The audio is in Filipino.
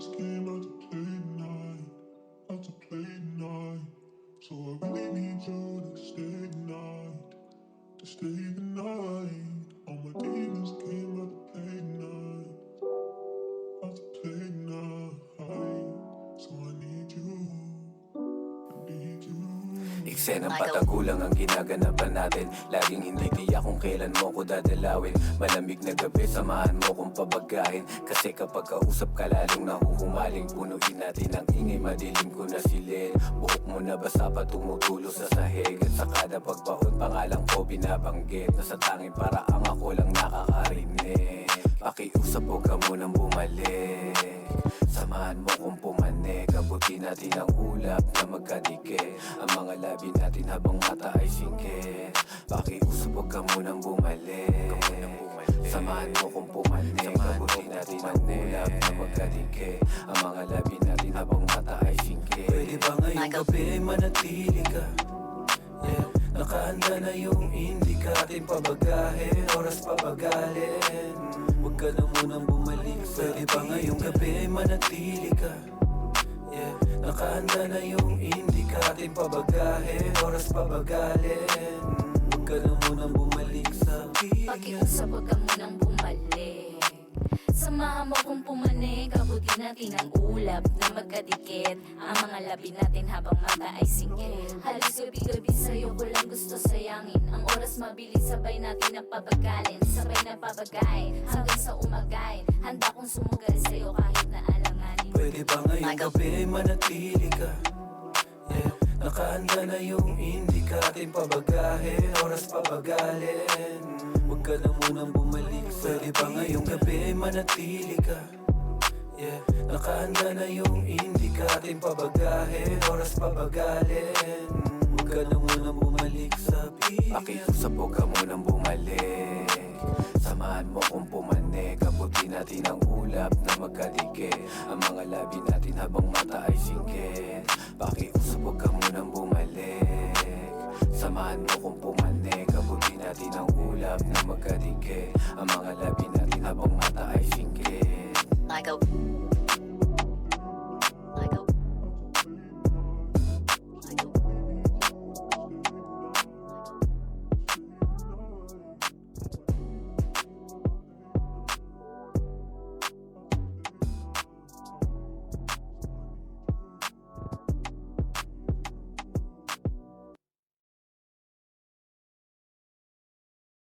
demons came out to play tonight, out to play tonight. So I really need you to stay tonight, to stay the night. All my demons came out to play tonight, out to play tonight. So I need you, I need you. Eksenang patagulang ang ginaganapan natin. Laging hindi tiyak kung kailan mo ko dadalawin. Malamig na gabi, samahan mo kong pabagahin. Kasi kapag kausap ka lalong nahuhumaling. Punuin natin ang ingay, madilim ko na silid. Buhok mo na basa pa tumutulo sa sahig. At sa kada pagbaon, pangalan ko binabanggit. Nasa tanging paraang ako lang nakakarinig. Pakiusap, huwag ka munang bumalik. Samahan mo kong pumanik. Abutin natin ang ulap na magkadikit. Ang mga labi natin habang mata ay singkit. Pakiusap, huwag ka munang bumalik. Samahan mo kong pumanik. Abutin natin ang ulap na magkadikit. Ang mga labi natin habang mata ay singkit. Pwede ba ngayong gabi manatili ka? Yeah. Nakahanda na yung indika. Ating pabagahin, oras pabagalin. Huwag ka na munang bumalik. Pwede ba ngayong gabi manatili ka? Yeah. Nakahanda na yung indika. Ating pabagahin, oras pabagalin. Huwag ka na munang bumalik sa piling. Pakiusap, huwag ka munang bumalik. Samahan mo kong pumanik. Abutin natin ang ulap na magkadikit. Ang mga labi natin habang mata ay singkit. Halos gabi-gabi sa'yo ko lang gusto sayangin. Ang oras mabilis, sabay natin na pabagalin. Sabay na pabagain hanggang sa umagain. Handa kong sumugal sa'yo kahit na alanganin. Pwede ba ngayong gabi manatili ka? Yeah. Nakahanda na yung indika. Ating pabagahin, oras pabagalin. Huwag ka na munang bumalik. Pwede ba ngayong gabi manatili ka? Yeah. Nakahanda na yung indika. Ating pabagahin, oras pabagalin. Huwag ka na munang bumalik sa piling. Pakiusap, huwag ka munang bumalik. Samahan mo kong pumanik. Abutin natin ang ulap na magkadikit. Ang mga labi natin habang mata ay singkit. Pakiusap, huwag ka munang bumalik. Samahan mo kong pumanik. Abutin natin ang ulap na magkadikit. Ang mga labi